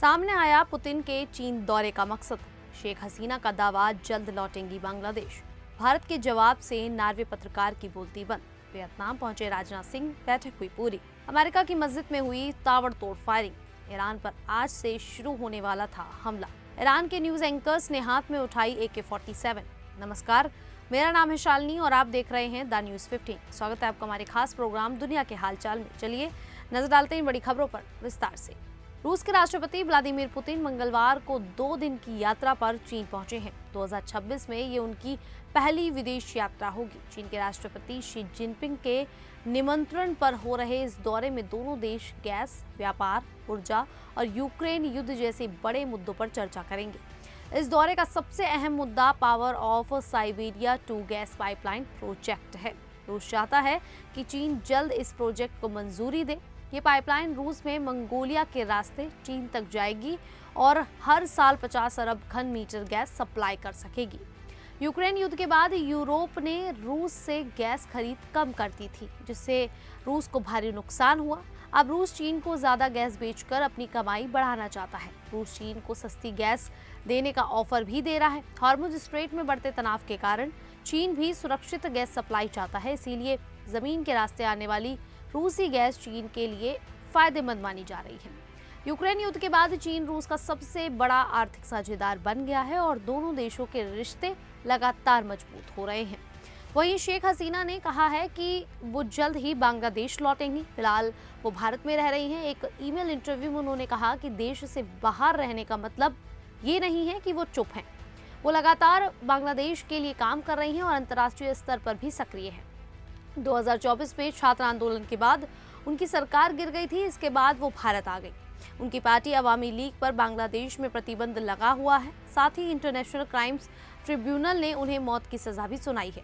सामने आया पुतिन के चीन दौरे का मकसद। शेख हसीना का दावा, जल्द लौटेंगी बांग्लादेश। भारत के जवाब से नार्वे पत्रकार की बोलती बंद। वियतनाम पहुंचे राजनाथ सिंह, बैठक हुई पूरी। अमेरिका की मस्जिद में हुई ताबड़तोड़ फायरिंग। ईरान पर आज से शुरू होने वाला था हमला। ईरान के न्यूज एंकर्स ने हाथ में उठाई AK-47। नमस्कार, मेरा नाम है शालिनी और आप देख रहे हैं द न्यूज 15। स्वागत है आपका हमारे खास प्रोग्राम दुनिया के हालचाल में। चलिए नजर डालते हैं बड़ी खबरों पर विस्तार से। रूस के राष्ट्रपति व्लादिमीर पुतिन मंगलवार को 2 दिन की यात्रा पर चीन पहुंचे हैं। 2026 में ये उनकी पहली विदेश यात्रा होगी। चीन के राष्ट्रपति शी जिनपिंग के निमंत्रण पर हो रहे इस दौरे में दोनों देश गैस, व्यापार, ऊर्जा और यूक्रेन युद्ध जैसे बड़े मुद्दों पर चर्चा करेंगे। इस दौरे का सबसे अहम मुद्दा power of Siberia 2 gas pipeline project है। रूस चाहता है कि चीन जल्द इस प्रोजेक्ट को मंजूरी दे। ये पाइपलाइन रूस में मंगोलिया के रास्ते चीन तक जाएगी और हर साल 50 अरब घन मीटर गैस सप्लाई कर सकेगी। यूक्रेन युद्ध के बाद यूरोप ने रूस से गैस खरीद कम कर दी थी, जिससे रूस को भारी नुकसान हुआ। अब रूस चीन को ज्यादा गैस बेचकर अपनी कमाई बढ़ाना चाहता है। रूस चीन को सस्ती गैस देने का ऑफर भी दे रहा है। हॉर्मुज स्ट्रेट में बढ़ते तनाव के कारण चीन भी सुरक्षित गैस सप्लाई चाहता है, इसीलिए जमीन के रास्ते आने वाली रूसी गैस चीन के लिए फायदेमंद मानी जा रही है। यूक्रेन युद्ध के बाद चीन रूस का सबसे बड़ा आर्थिक साझेदार बन गया है और दोनों देशों के रिश्ते लगातार मजबूत हो रहे हैं। वहीं शेख हसीना ने कहा है कि वो जल्द ही बांग्लादेश लौटेंगी। फिलहाल वो भारत में रह रही हैं। एक ईमेल इंटरव्यू में उन्होंने कहा कि देश से बाहर रहने का मतलब ये नहीं है कि वो चुप हैं। वो लगातार बांग्लादेश के लिए काम कर रही हैं और अंतर्राष्ट्रीय स्तर पर भी सक्रिय हैं। 2024 में छात्र आंदोलन के बाद उनकी सरकार गिर गई थी। इसके बाद वो भारत आ गई। उनकी पार्टी अवामी लीग पर बांग्लादेश में प्रतिबंध लगा हुआ है। साथ ही इंटरनेशनल क्राइम्स ट्रिब्यूनल ने उन्हें मौत की सजा भी सुनाई है।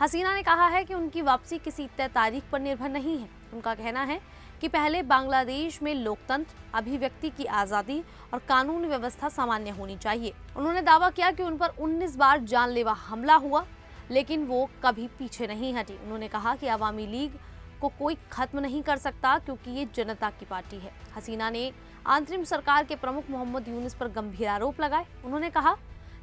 हसीना ने कहा है कि उनकी वापसी किसी तय तारीख पर निर्भर नहीं है। उनका कहना है कि पहले बांग्लादेश में लोकतंत्र, अभिव्यक्ति की आज़ादी और कानून व्यवस्था सामान्य होनी चाहिए। उन्होंने दावा किया कि उन पर 19 बार जानलेवा हमला हुआ, लेकिन वो कभी पीछे नहीं हटी। उन्होंने कहा कि अवामी लीग को कोई खत्म नहीं कर सकता क्योंकि ये जनता की पार्टी है। हसीना ने अंतरिम सरकार के प्रमुख मोहम्मद यूनुस पर गंभीर आरोप लगाए। उन्होंने कहा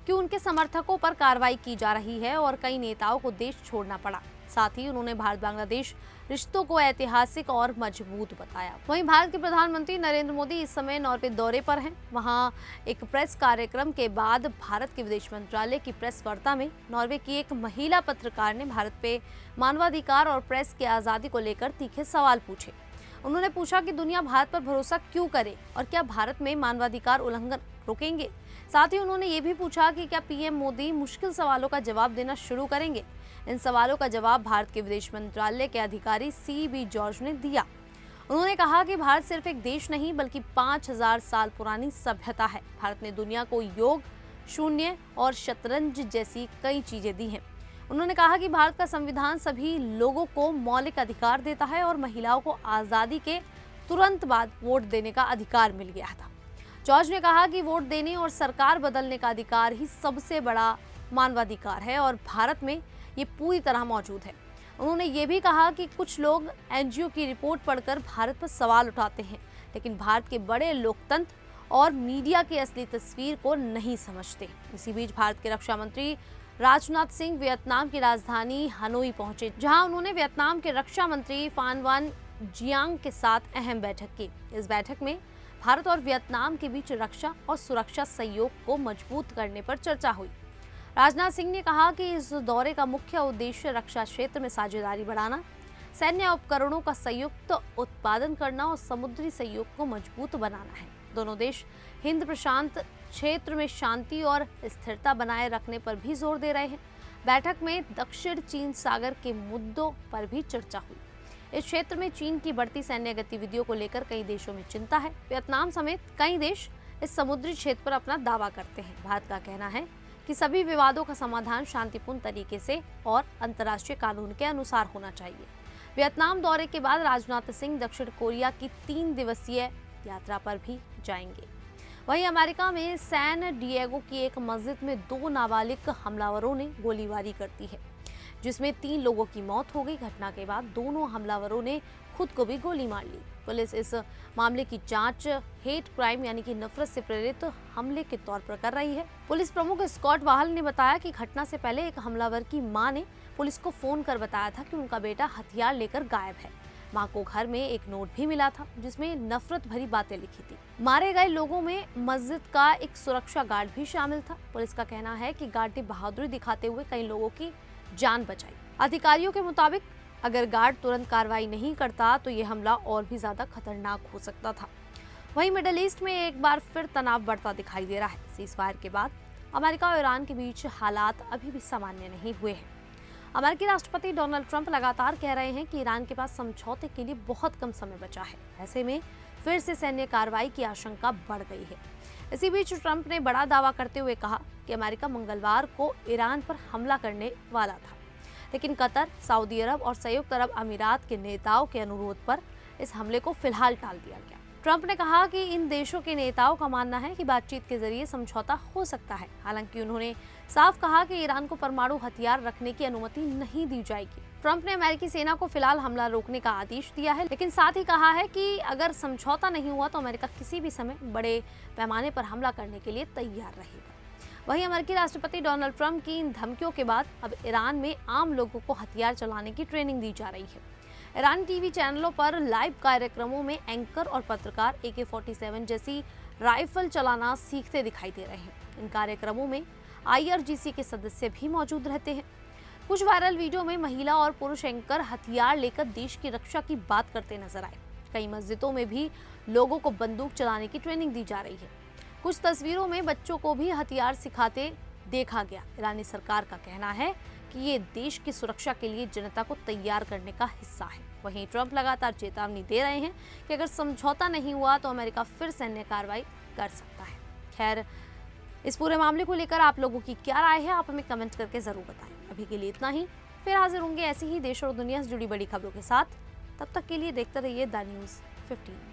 कि उनके समर्थकों पर कार्रवाई की जा रही है और कई नेताओं को देश छोड़ना पड़ा। साथ ही उन्होंने भारत बांग्लादेश रिश्तों को ऐतिहासिक और मजबूत बताया। वहीं भारत के प्रधानमंत्री नरेंद्र मोदी इस समय नॉर्वे दौरे पर हैं। वहां एक प्रेस कार्यक्रम के बाद भारत के विदेश मंत्रालय की प्रेस वार्ता में नॉर्वे की एक महिला पत्रकार ने भारत पे मानवाधिकार और प्रेस की आज़ादी को लेकर तीखे सवाल पूछे। उन्होंने पूछा कि दुनिया भारत पर भरोसा क्यों करे और क्या भारत में मानवाधिकार उल्लंघन रोकेंगे। साथ ही उन्होंने ये भी पूछा कि क्या PM मोदी मुश्किल सवालों का जवाब देना शुरू करेंगे। इन सवालों का जवाब भारत के विदेश मंत्रालय के अधिकारी CB जॉर्ज ने दिया। उन्होंने कहा कि भारत सिर्फ एक देश नहीं बल्कि 5000 साल पुरानी सभ्यता है। भारत ने दुनिया को योग, शून्य और शतरंज जैसी कई चीजें दी हैं। उन्होंने कहा कि भारत का संविधान सभी लोगों को मौलिक अधिकार देता है और महिलाओं को आज़ादी के तुरंत बाद वोट देने का अधिकार मिल गया था। जॉर्ज ने कहा कि वोट देने और सरकार बदलने का अधिकार ही सबसे बड़ा मानवाधिकार है और भारत में ये पूरी तरह मौजूद है। उन्होंने ये भी कहा कि कुछ लोग NGO की रिपोर्ट पढ़कर भारत पर सवाल उठाते हैं, लेकिन भारत के बड़े लोकतंत्र और मीडिया की असली तस्वीर को नहीं समझते। इसी बीच भारत के रक्षा मंत्री राजनाथ सिंह वियतनाम की राजधानी हनोई पहुंचे, जहां उन्होंने वियतनाम के रक्षा मंत्री फान वान जियांग के साथ अहम बैठक की। इस बैठक में भारत और वियतनाम के बीच रक्षा और सुरक्षा सहयोग को मजबूत करने पर चर्चा हुई। राजनाथ सिंह ने कहा कि इस दौरे का मुख्य उद्देश्य रक्षा क्षेत्र में साझेदारी बढ़ाना, सैन्य उपकरणों का संयुक्त उत्पादन करना और समुद्री सहयोग को मजबूत बनाना है। दोनों देश हिंद प्रशांत क्षेत्र में शांति और स्थिरता बनाए रखने पर भी जोर दे रहे हैं। बैठक में दक्षिण चीन सागर के मुद्दों पर भी चर्चा हुई। इस क्षेत्र में चीन की बढ़ती सैन्य गतिविधियों को लेकर कई देशों में चिंता है। वियतनाम समेत कई देश इस समुद्री क्षेत्र पर अपना दावा करते हैं। भारत का कहना है कि सभी विवादों का समाधान शांतिपूर्ण तरीके से और अंतर्राष्ट्रीय कानून के अनुसार होना चाहिए। वियतनाम दौरे के बाद राजनाथ सिंह दक्षिण कोरिया की 3 दिवसीय यात्रा पर भी जाएंगे। वहीं अमेरिका में सैन डिएगो की एक मस्जिद में 2 नाबालिग हमलावरों ने गोलीबारी कर दी है, जिसमें 3 लोगों की मौत हो गई। घटना के बाद दोनों हमलावरों ने खुद को भी गोली मार ली। पुलिस इस मामले की जांच हेट क्राइम यानी कि नफरत से प्रेरित हमले के तौर पर कर रही है। पुलिस प्रमुख स्कॉट वाहल ने बताया कि घटना से पहले एक हमलावर की मां ने पुलिस को फोन कर बताया था कि उनका बेटा हथियार लेकर गायब है। मां को घर में एक नोट भी मिला था जिसमें नफरत भरी बातें लिखी थी। मारे गए लोगों में मस्जिद का एक सुरक्षा गार्ड भी शामिल था। पुलिस का कहना है कि गार्ड ने बहादुरी दिखाते हुए कई लोगों की जान बचाई। अधिकारियों के मुताबिक अगर गार्ड तुरंत कार्रवाई नहीं करता तो ये हमला और भी ज्यादा खतरनाक हो सकता था। वहीं मिडिल ईस्ट में एक बार फिर तनाव बढ़ता दिखाई दे रहा है। सीजफायर के बाद अमेरिका और ईरान के बीच हालात अभी भी सामान्य नहीं हुए हैं। अमेरिकी राष्ट्रपति डोनाल्ड ट्रंप लगातार कह रहे हैं कि ईरान के पास समझौते के लिए बहुत कम समय बचा है। ऐसे में फिर से सैन्य कार्रवाई की आशंका बढ़ गई है। इसी बीच ट्रंप ने बड़ा दावा करते हुए कहा कि अमेरिका मंगलवार को ईरान पर हमला करने वाला था, लेकिन कतर, सऊदी अरब और संयुक्त अरब अमीरात के नेताओं के अनुरोध पर इस हमले को फिलहाल टाल दिया गया। ट्रंप ने कहा कि इन देशों के नेताओं का मानना है कि बातचीत के जरिए समझौता हो सकता है। हालांकि उन्होंने साफ कहा कि ईरान को परमाणु हथियार रखने की अनुमति नहीं दी जाएगी। ट्रंप ने अमेरिकी सेना को फिलहाल हमला रोकने का आदेश दिया है, लेकिन साथ ही कहा है कि अगर समझौता नहीं हुआ तो अमेरिका किसी भी समय बड़े पैमाने पर हमला करने के लिए तैयार रहेगा। वहीं अमेरिकी राष्ट्रपति डोनाल्ड ट्रंप की इन धमकियों के बाद अब ईरान में आम लोगों को हथियार चलाने की ट्रेनिंग दी जा रही है। ईरानी टीवी चैनलों पर लाइव कार्यक्रमों में एंकर और पत्रकार AK-47 जैसी राइफल चलाना सीखते दिखाई दे रहे हैं। इन कार्यक्रमों में IRGC के सदस्य भी मौजूद रहते हैं। कुछ वायरल वीडियो में महिला और पुरुष एंकर हथियार लेकर देश की रक्षा की बात करते नजर आए। कई मस्जिदों में भी लोगों को बंदूक चलाने की ट्रेनिंग दी जा रही है। कुछ तस्वीरों में बच्चों को भी हथियार सिखाते देखा गया। ईरानी सरकार का कहना है कि ये देश की सुरक्षा के लिए जनता को तैयार करने का हिस्सा है। वहीं ट्रंप लगातार चेतावनी दे रहे हैं कि अगर समझौता नहीं हुआ तो अमेरिका फिर सैन्य कार्रवाई कर सकता है। खैर, इस पूरे मामले को लेकर आप लोगों की क्या राय है, आप हमें कमेंट करके जरूर बताएं। अभी के लिए इतना ही, फिर हाजिर होंगे ऐसी ही देश और दुनिया से जुड़ी बड़ी खबरों के साथ। तब तक के लिए देखते रहिए द न्यूज़ 15।